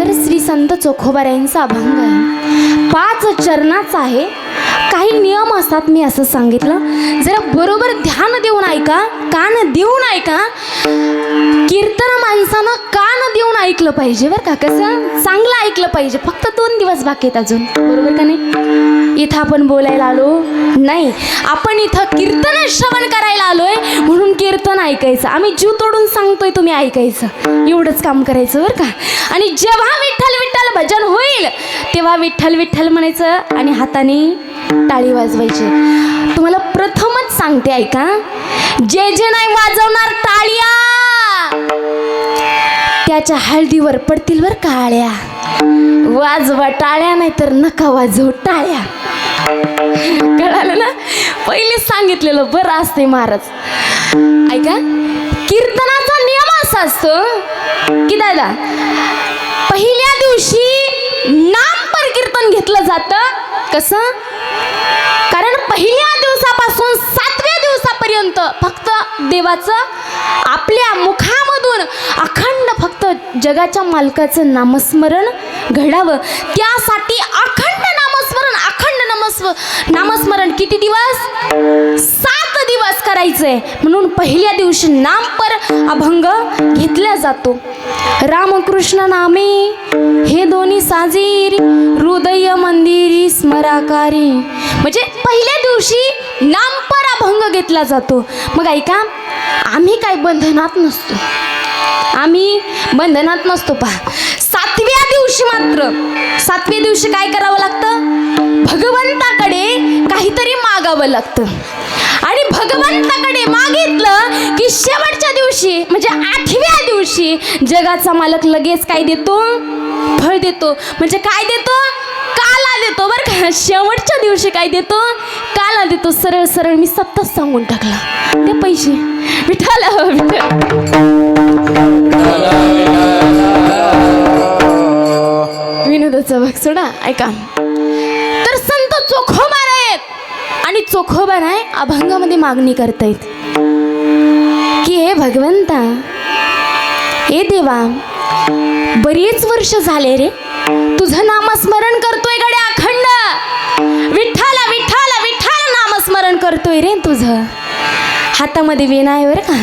तर श्री संत चोखोबारायांचा अभंग आहे, 5 चरणाचा आहे. काही नियम असतात, मी असं सांगितलं. जरा बरोबर ध्यान देऊन ऐका, कान देऊन ऐका. कीर्तन माणसानं कान देऊन ऐकलं पाहिजे बरं का. कसं चांगलं ऐकलं पाहिजे. फक्त 2 दिवस बाकी आहेत अजून, बरोबर का नाही? इथं आपण बोलायला आलो नाही, आपण इथं कीर्तन श्रवण करायला आलोय, म्हणून कीर्तन ऐकायचं. आम्ही जीव तोडून सांगतोय, तुम्ही ऐकायचं, एवढंच काम करायचं बरं का. आणि जेव्हा विठ्ठल विठ्ठल भजन होईल तेव्हा विठ्ठल विठ्ठल म्हणायचं आणि हाताने टाळी वाजवायची. तुम्हाला प्रथमच सांगते ऐका, जे जे नाही वाजवणार टाळ्या त्याच्या हळदीवर पडतील बर काळ्या. वाजवा टाळ्या, नाही तर नका वाजवू टाळ्या. कळालं ना? पहिले सांगितलेलं बरं असते महाराज. ऐका, कीर्तनाचा नियम असा असतो की दादा, पहिल्या दिवशी नामपर कीर्तन घेतलं जातं. कसं? कारण पहिल्या दिवसापासून 7व्या दिवसापर्यंत फक्त देवाचं आपल्या मुखामधून अखंड फक्त जगाच्या मालकाचं नामस्मरण घडावं. त्यासाठी अखंड नामस्मरण, अखंड नामस्मरण किती दिवस? 7 दिवस करायचंय. म्हणून पहिल्या दिवशी नामपर अभंग घेतला जातो. रामकृष्ण नामे हे दोन्ही साजीर, हृदय मंदिरी स्मराकारी. म्हणजे पहिल्या दिवशी नामपर अभंग घेतला जातो. मग ऐका, आम्ही काय बंधनात नसतो, आम्ही बंधनात नसतो. पहा, 7व्या दिवशी मात्र, 7व्या दिवशी काय करावं लागतं? भगवंताकडे काहीतरी मागावं लागतं. आणि भगवंताकडे मागितलं की शेवटच्या दिवशी म्हणजे 8व्या दिवशी जगाचा मालक लगेच काय देतो? फळ देतो. म्हणजे काय देतो? काला देतो बरं का. शेवटच्या दिवशी काय देतो? काला देतो. सरळ सरळ मी सत्ताच सांगून टाकला. ते पैसे विठाला विनोदाचा भाग सोडा. ऐका, तर संत चोखोबार आहेत आणि चोखोबार आहे अभंगामध्ये मागणी करतायत की हे भगवंता, हे देवा, बरीच वर्ष झाले रे तुझं नामस्मरण करतोय गड्या अखंड. विठ्ठला विठ्ठला विठ्ठल नामस्मरण करतोय रे तुझं. हातामध्ये वीणा आहे बरं का,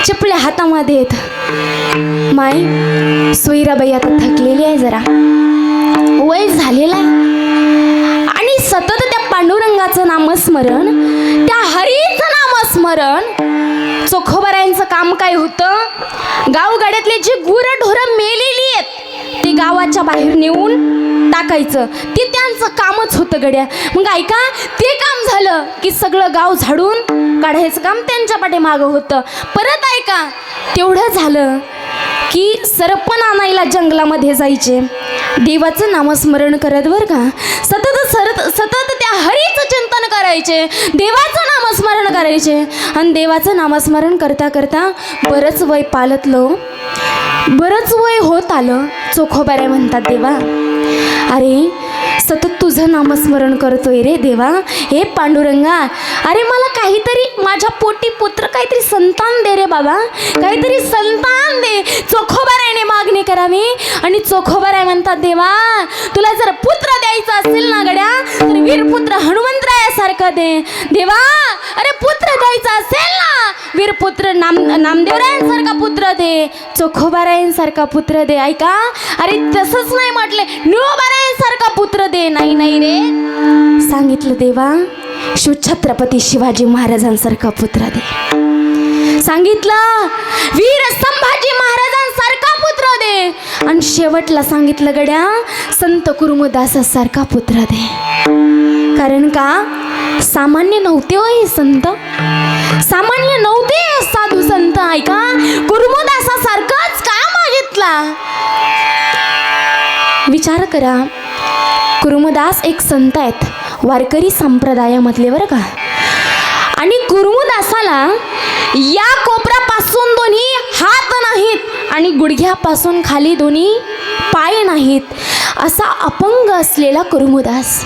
चपल्या हातामध्ये आहेत. माई सोयराबाई आता थकलेली आहे, जरा वय झालेला आहे आणि सतत त्या पांडुरंगाचं नामस्मरण, त्या हरीचं नामस्मरण. चोखोबारायांचं काम काय होतं? गावगाड्यातले जे गुरंढोरं मेलेली आहेत ते गावाच्या बाहेर नेऊन टाकायचं. ते त्यांचं कामच होतं गड्या. मग ऐका, ते काम झालं की सगळं गाव झाडून काढायचं काम त्यांच्या पाठीमागं होतं. परत ऐका, तेवढं झालं की सरपण आणायला जंगलामध्ये जायचे, देवाचं नामस्मरण करत बरं का. सतत त्या हरीचं चिंतन करायचे, देवाचं नामस्मरण करायचे. आणि देवाचं नामस्मरण करता करता बरंच वय पालटलं, बरंच वय होत आलं. चोखोबारे म्हणतात, देवा अरे सतत तुझं नामस्मरण करतोय रे देवा. हे पांडुरंगा, अरे मला काहीतरी माझ्या पोटी पुत्र, काहीतरी संतान दे रे बाबा, काहीतरी संतान दे. चोखोबारायने मागणी करावी आणि चोखोबाराय म्हणतात, देवा तुला जर पुत्र द्यायचा असेल ना गड्या, तर वीरपुत्र हनुमंतरायासारखा दे. देवा अरे पुत्र द्यायचा असेल ना, वीरपुत्र नामदेवरायांसारखा पुत्र दे, चोखोबारायांसारखा पुत्र दे. ऐका, अरे तसंच नाही म्हटले, निळोबारायांसारखा पुत्र दे. नाही नाही रे, सांगितलं देवा शिवछत्रपती शिवाजी महाराजांसारखा पुत्र दे. सांगितलं वीर संभाजी महाराजांसारखा पुत्र दे. आणि शेवटला सांगितलं गड्या संत कुर्मदासासारखा पुत्र दे. कारण का सामान्य नव्हते हो हे संत, सामान्य नव्हते साधू संत. ऐका, कुर्मदासासारखाच का मागितला? विचार करा, कुर्मदास एक संत आहेत, वारकरी संप्रदायामधले बरं का. आणि कुर्मदासाला या कोपऱ्यापासून दोन्ही हात नाहीत आणि गुडघ्यापासून खाली दोन्ही पाय नाहीत, असा अपंग असलेला कुर्मदास.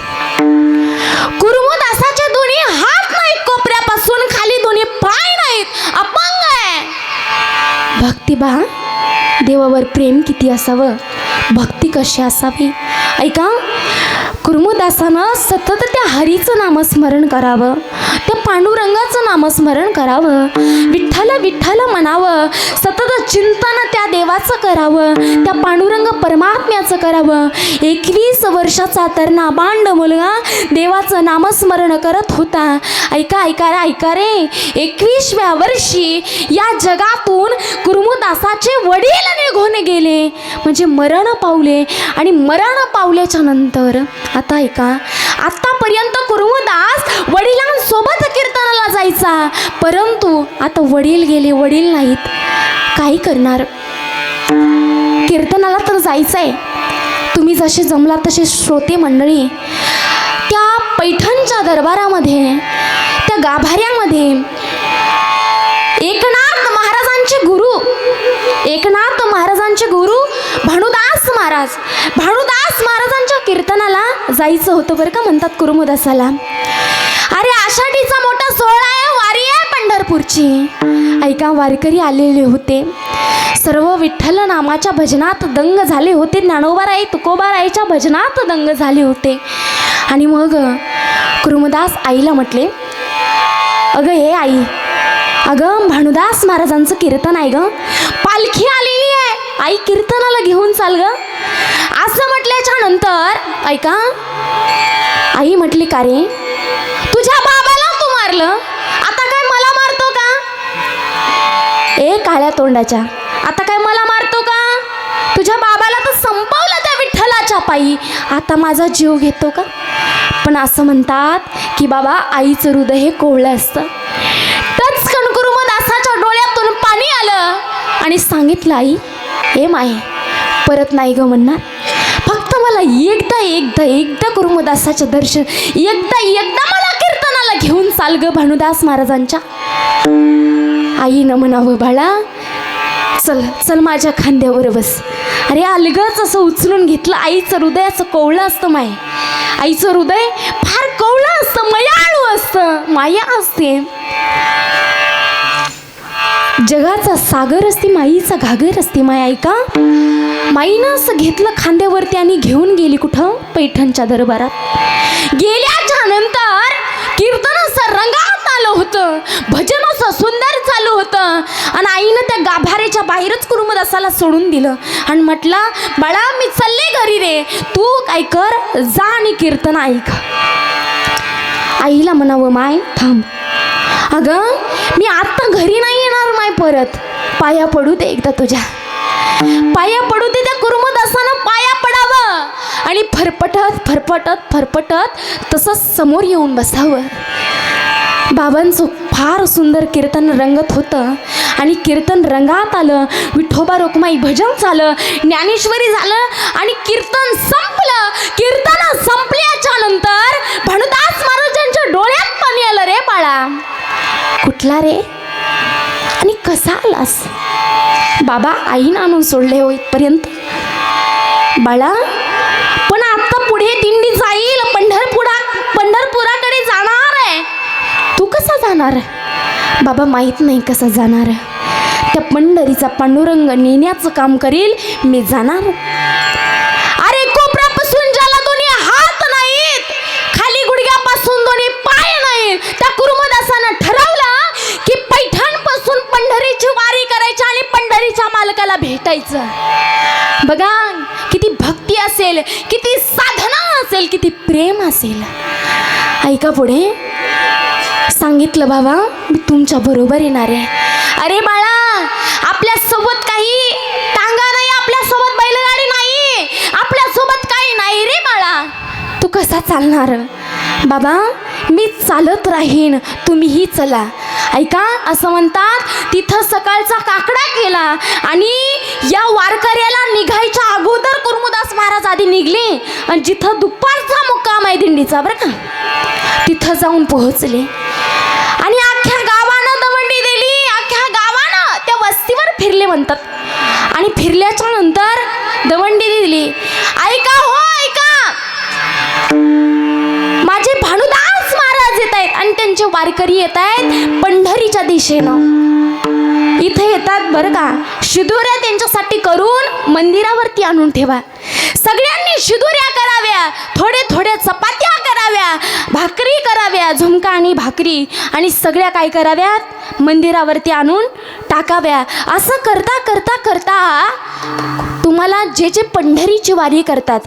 कुर्मदासाचे दोन्ही हात नाहीत, कोपऱ्यापासून खाली दोन्ही पाय नाहीत, अपंग आहे. भक्तिबा देवावर प्रेम किती असावं, भक्ती कशी असावी. ऐका, कुर्मदासानं सतत त्या हरीचं नामस्मरण करावं, त्या पांडुरंगाचं नामस्मरण करावं, विठ्ठल विठ्ठल म्हणावं, सतत चिंतन त्या देवाचं करावं, त्या पांडुरंग परमात्म्याचं करावं. 21 वर्षाचा तरणा बांड मुलगा देवाचं नामस्मरण करत होता. ऐका ऐका रे, ऐका रे, 21व्या वर्षी या जगातून कुर्मदासाचे वडील निघून गेले, म्हणजे मरण पावले. आणि मरण पावल्याच्या नंतर आता ऐका, आतापर्यंत कुर्मदास वडिलांसोबत कीर्तनाला जायचा, परंतु आता वडील गेले, वडील नाहीत, काय करणार. कीर्तनाला तर जायचंय. तुम्ही जसे जमला तसे श्रोते मंडळी त्या पैठणच्या दरबारामध्ये, त्या गाभाऱ्यामध्ये एकनाथ महाराजांचे गुरु, एकनाथ महाराजांचे गुरु भानुदास महाराज, भानुदास महाराजांच्या कीर्तनाला जायचं होतं बरं का. म्हणतात कुर्मदासाला, अरे आषाढीचा मोठा सोहळा आहे, वारी आहे पंढरपूरची. ऐका, वारकरी आलेले होते, सर्व विठ्ठल नामाच्या भजनात दंग झाले होते, ज्ञानोबाराई तुकोबाराईच्या भजनात दंग झाले होते. आणि मग कुर्मदास आईला म्हटले, अगं हे आई, अगं भानुदास महाराजांचं कीर्तन आहे ग, पालखी आलेली आहे, आई कीर्तनाला घेऊन चाल ग. असं म्हटल्याच्या नंतर ऐका, आई म्हटली, का रे, तुझ्या बाबाला तू मारलं, आता काय मला मारतो का. ए काळ्या तोंडाच्या, आता काय मला मारतो का. तुझ्या बाबाला तर संपवलं त्या विठ्ठलाच्या पायी, आता माझा जीव घेतो का. पण असं म्हणतात की बाबा आईचं हृदय हे कोवळं असतं. तत्क्षण कुर्मदासाच्या डोळ्यातून पाणी आलं आणि सांगितलं, आई हे माये परत नाही ग म्हणणार, फक्त मला एकदा एकदा एकदा कुर्मदासाचं दर्शन, एकदा एकदा मला कीर्तनाला घेऊन चाल ग भानुदास महाराजांच्या. आईनं म्हणावं, बाळा चल चल माझ्या खांद्यावर बस. अरे अलगच असं उचलून घेतलं. आईचं हृदय असं कोवळं असतं माय, आईचं हृदय फार कोवळं असतं, मयाळू असतं, माया असते. जगाचा सागर असते, माईचा घागर असते माय. ऐका, माईनं असं घेतलं खांद्यावरती आणि घेऊन गेली कुठं, पैठणच्या दरबारात. गेल्याच्या नंतर कीर्तन असं रंगात आलं होतं, भजन असं सुंदर चालू होतं. आणि आईनं त्या गाभाऱ्याच्या बाहेरच कुर्मदासाला सोडून दिलं आणि म्हटलं, बाळा मी चालले घरी रे, तू काय कर, जा आणि कीर्तन ऐक. आईला म्हणावं, माय थांब, अगं मी आता घरी नाही येणार माय, परत पाया पडू दे एकदा, तुझ्या पाया पडू दे. त्या कुर्मदासानं पाया पडावं आणि फरफटत फरफटत फरफटत तसंच समोर येऊन बसावं. बाबांचं फार सुंदर कीर्तन रंगत होतं आणि कीर्तन रंगात आलं. विठोबा रोकमाई भजन झालं, ज्ञानेश्वरी झालं आणि कीर्तन संपलं. कीर्तन संपल्याच्या नंतर भानुदास महाराजांच्या डोळ्यात पाणी आलं. रे बाळा, कुठला रे आणि कसा आलास. बाबा आईनं आणून सोडले हो इथपर्यंत. बाळा पण आता पुढे दिंडी जाईल, पंढरपुराकडे जाणार आहे, तू कसा जाणार. बाबा माहीत नाही कसा जाणार, त्या पंढरीचा पांडुरंग नेण्याचं काम करील, मी जाणार. अरे कोपऱ्यापासून ज्याला दोन्ही हात नाहीत, खाली गुडघ्यापासून दोन्ही पाय नाहीत, त्या कुर्मदासानं ठरवलं की पैठणपासून पंढरीची वारी करायची आणि पंढरीच्या मालकाला भेटायचं. बघा किती भक्ती असेल, किती साधना असेल, किती प्रेम असेल. ऐका, पुढे सांगितलं, बाबा मी तुमच्या बरोबर येणार आहे. अरे बाळा, आपल्यासोबत काही टांगा नाही, आपल्यासोबत बैलगाडी नाही, आपल्यासोबत काही नाही रे बाळा, तू कसा चालणार. बाबा मी चालत राहीन, तुम्हीही चला. ऐका, असं म्हणतात तिथं सकाळचा काकडा केला आणि या वारकऱ्याला निघायच्या अगोदर कुर्मदास महाराज आधी निघले आणि जिथं दुपारचा मुक्काम आहे दिंडीचा बरं का, तिथं जाऊन पोहोचले. आणि अख्ख्या गावानं दवंडी दिली, अख्ख्या गावानं त्या वस्तीवर फिरले म्हणतात. आणि फिरल्याच्या नंतर दवंडी दिली. ऐका हो ऐका, माझे भानुदास महाराज येत आहेत आणि त्यांचे वारकरी येत आहेत पंढरीच्या दिशेनं. इथे येतात बरं का, शिदोऱ्या त्यांच्यासाठी करून मंदिरावरती आणून ठेवा. सगळ्यांनी शिदोऱ्या कराव्या, थोडे थोडे चपात्या कराव्या, भाकरी कराव्या, झुमका आणि भाकरी, आणि सगळ्या काय कराव्यात, मंदिरावरती आणून टाकाव्या. असं करता करता करता तुम्हाला जे जे पंढरीची वारी करतात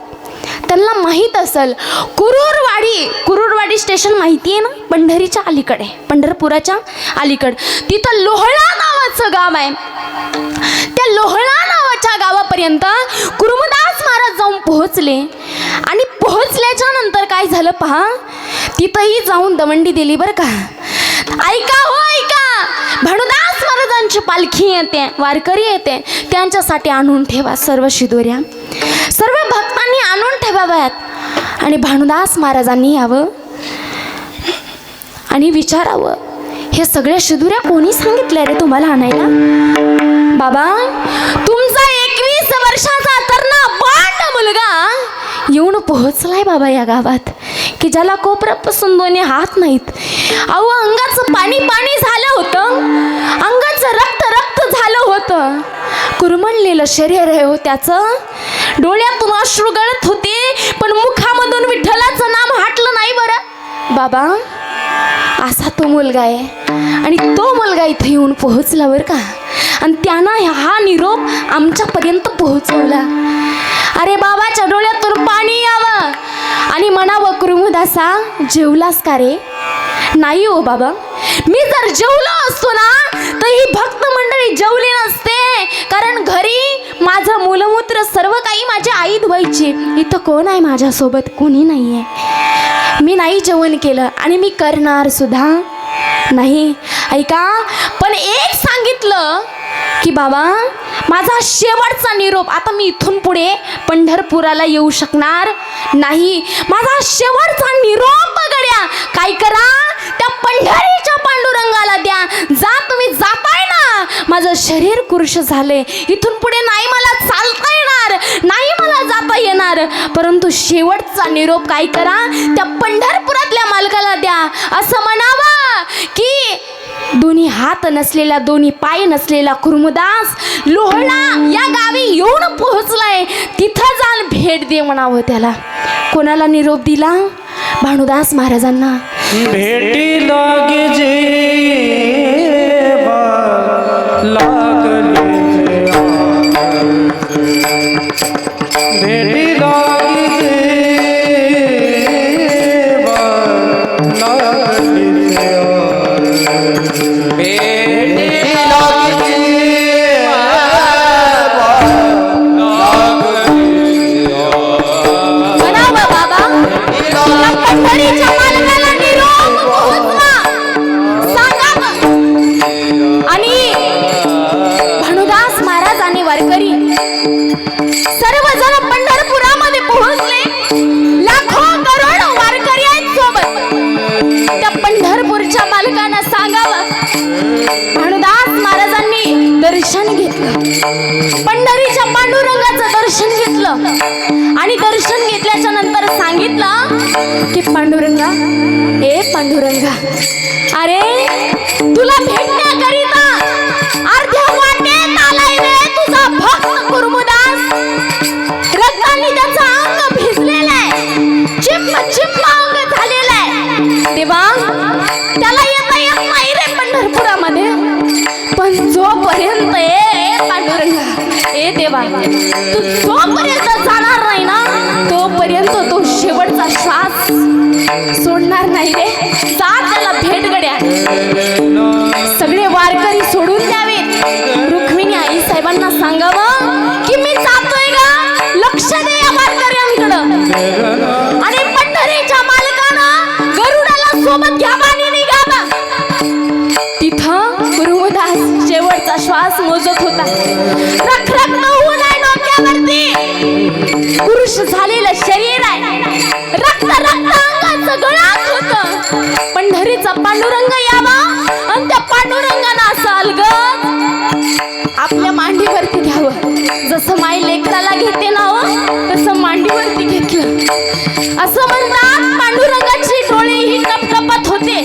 त्यांना माहीत असेल, कुरूरवाडी स्टेशन माहिती आहे ना, पंढरीच्या अलीकडे, पंढरपुराच्या अलीकडे. तिथं लोहळा नावाचं गाव आहे. त्या लोहळा नावाच्या गावापर्यंत कुरुमदास महाराज जाऊन पोहोचले. आणि पोहोचल्याच्या नंतर काय झालं पहा, तिथंही जाऊन दवंडी दिली बरं का. ऐका हो ऐका, भानुदास महाराजांची पालखी येते, वारकरी येते, त्यांच्यासाठी आणून ठेवा सर्व शिदोऱ्या. सर्व भक्तांनी आणून ठेवाव्यात आणि भानुदास महाराजांनी यावं आणि विचारावं, हे सगळ्या शिदोऱ्या कोणी सांगितल्या रे तुम्हाला आणायला? बाबा, तुमचा 21 वर्षाचा तरुण बांड मुलगा येऊन पोहोचलाय बाबा या गावात, की ज्याला कोपऱ्यापासून दोन्ही हात नाहीत. अहो, अंगाचं पाणी पाणी झालं होतं, अंगाचं रक्त रक्त झालं होतं, कुरमळलेलं शरीर आहे हो त्याचं, डोळ्यातून अश्रू गळत होते, पण मुखामधून विठ्ठलाचं नाम हाटलं नाही बरं. बाबा, असा तो मुलगा आहे आणि तो मुलगा इथे येऊन पोहोचला बरं का. आणि त्यानं हा निरोप आमच्यापर्यंत पोहोचवला. अरे बाबाच्या डोळ्यातून पाणी यावं आणि म्हणावं, कुरुमदासा जेवलास का रे? नाही हो बाबा, मी जर जेवलो असतो ना तर ही भक्त मंडळी जेवली नसते, कारण घरी माझं मूलमूत्र सर्व काही माझी आई धुवायची. इथं कोण आहे माझ्यासोबत? कोणी नाही आहे. मी नाही जेवण केलं आणि मी करणार सुद्धा नाही. ऐका, पण एक सांगितलं की बाबा, माझा शेवटचा निरोप, आता मी इथून पुढे पंढरपुराला येऊ शकणार नाही, माझा शेवटचा निरोप गड्या काय करा, त्या पंढरीच्या पांडुरंगाला द्या. जा, तुम्ही जाताय ना, माझं शरीर कुरुष झाले, इथून पुढे नाही मला चालता येणार, नाही मला जाता येणार, परंतु शेवटचा निरोप काय करा, त्या पंढरपुरातल्या मालकाला द्या. असं म्हणावं की दोन्ही हात नसलेला, दोन्ही पाय नसलेला कुरुमदास लोहळा या गावी येऊन पोहोचलाय, तिथं जाऊन भेट दे म्हणावं त्याला. कोणाला निरोप दिला? भानुदास महाराजांना. भेटी लागे जेवा लागले भेटी लागे जेवा लागले भेटी लागे म्हणावं बाबा, पंढरीच्या मालकाला निरोप पोहोचला सांगावं. आणि भानुदास महाराज आणि वारकरी सर्वजण पंढरपुरामध्ये पोहोचले. लाखो करोड वारकरी आहेत सोबत. त्या पंढरपूरच्या मालकांना सांगावं, भानुदास महाराजांनी दर्शन घेतलं, पंढरीच्या पांडुरंगाचं दर्शन घेतलं आणि दर्शन घेतल्याच्या नंतर सांगितलं की पांडुरंगा, ए पांडुरंगा, अरे तुला भेटण्याकरिता अर्ध्या वाटेत आलाय रे तुझा भक्त कुरुमदास. रक्तांनी त्याचं अंग भिजलेलं आहे, चिप्प चिप्प अंग झालेलं आहे. तेव्हा त्याला येता येत नाही रे पंढरपुरामध्ये, पण जोपर्यंत पांडुरंगा, ए देवा, तू जोपर्यंत जाणार नाही ना तोपर्यंत तो शेवटचा श्वास सोडणार नाही रे. जा, त्याला भेट गड्या. सगळे वारकरी सोडून द्यावे. रुक्मिणी आई साहेबांना सांगावं की मी जातोय गा, लक्ष दे या वारकऱ्यांकडं. आणि पंढरीच्या मालकानं गरुडाला सोबत घ्यावा आणि निघावा. तिथं कुरुमदास शेवटचा श्वास मोजत होता. रखरख होऊ नये डोक्यावरती, पुरुष झालेलं शरीर आहे, रक्त रक्त अंगाचं गळात होतं. पंढरीचा पांडुरंग यावा आणि त्या पांडुरंगानं असं अलगद आपल्या मांडीवरती घ्यावं. जसं माई लेकराला घेते ना हो, तसं मांडीवरती घेतलं. असं म्हणतात, पांडुरंगाची डोळे ही टपटपत होते,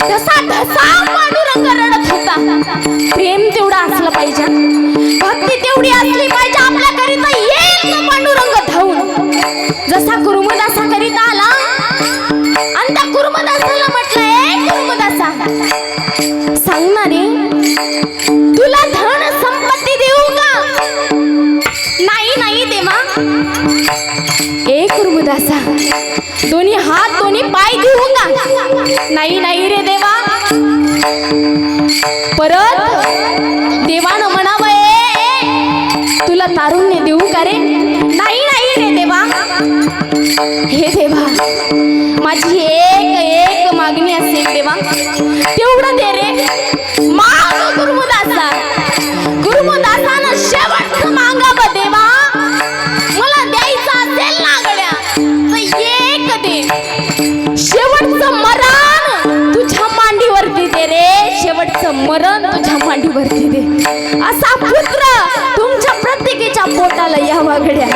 धसा धसा पांडुरंग रडत होता. प्रेम तेवढं असलं पाहिजे, भक्ती तेवढी असली पाहिजे आपल्याकरिता येईल तो पांडुरंग धावून. जसा कुर्मदासा करिता आला आणि त्या कुर्मदासाला म्हटलं, ए कुर्मदासा, सांग ना रे, तुला धन संपत्ती देऊ का? नाही नाही देवा. ए कुर्मदासा, दोन्ही हात दोन्ही पाय देऊ का? नाही नाही रे देवा. परत देवानं म्हणावं, ए तुला तारुण्य देऊ का रे? नाही नाही रे देवा. हे देवा, माझी एक एक मागणी असेल देवा, तेवढं दे रे. माग गुरुदासा. गुरुदासानं शेवटचं मागावं देवा. मला द्यायचं असेल ना गड्या तर एक दे. शेवटचं मरण तुझ्या मांडीवरती दे रे. शेवटचं मरण तुझ्या मांडीवरती दे. असा पुत्र तुमच्या प्रत्येकीच्या पोटाला यावा गड्या.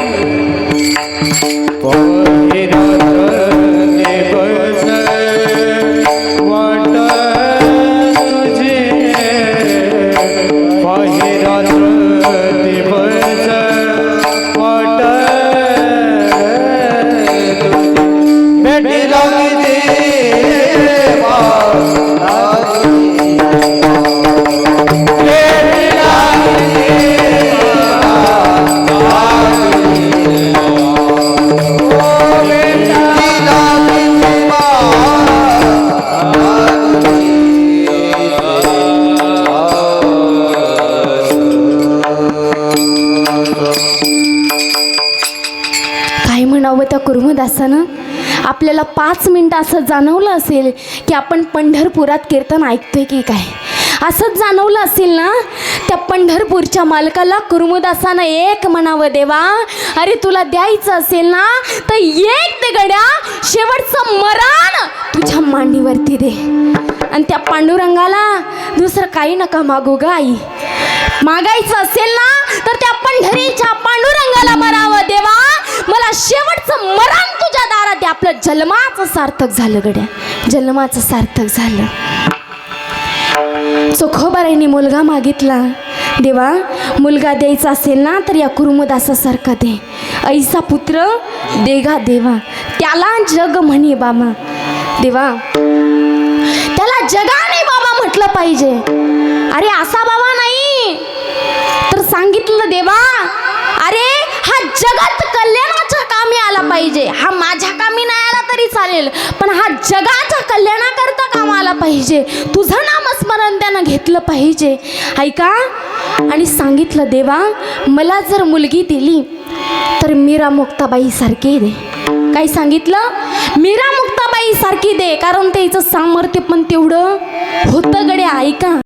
त्या कुर्मदासानं आपल्याला 5 मिनिटं असं जाणवलं असेल की आपण पंढरपुरात कीर्तन ऐकतोय की काय. असंच जाणवलं असेल ना, त्या पंढरपूरच्या मालकाला कुर्मदासानं एक म्हणावं, देवा अरे तुला द्यायचं असेल ना तर एक ते गड्या. शेवटचं मरण तुझ्या मांडीवरती दे. आणि त्या पांडुरंगाला दुसरं काही नका मागू ग आई. मागायचं असेल ना तर त्या पंढरीच्या पांडुरंगाला म्हणावं, देवा मला शेवटचं मरण तुझ्या दारात दे. आपलं जन्माचं सार्थक झालं गड्या, जन्माचं सार्थक झालं. चोखोबाराईने मुलगा मागितला, देवा मुलगा द्यायचा असेल ना तर या कुर्मदासासारखा दे. ऐसा पुत्र देगा देवा, त्याला जग म्हणे बाबा. देवा त्याला जगाने बाबा म्हटलं पाहिजे. अरे असा बाबा नाही तर सांगितलं, देवा अरे हा जगत कल्याणाच्या कामी आला पाहिजे. हा माझ्या कामी नाही आला तरी चालेल, पण हा जगाच्या कल्याणाकरता काम आला पाहिजे. तुझं नामस्मरण त्यानं घेतलं पाहिजे. ऐका, आणि सांगितलं, देवा मला जर मुलगी दिली तर मीरा मुक्ताबाई सारखी दे. काय सांगितलं? मीरा मुक्ताबाई सारखी दे, कारण त्याचं सामर्थ्य पण तेवढं होतं गड्या. ऐका.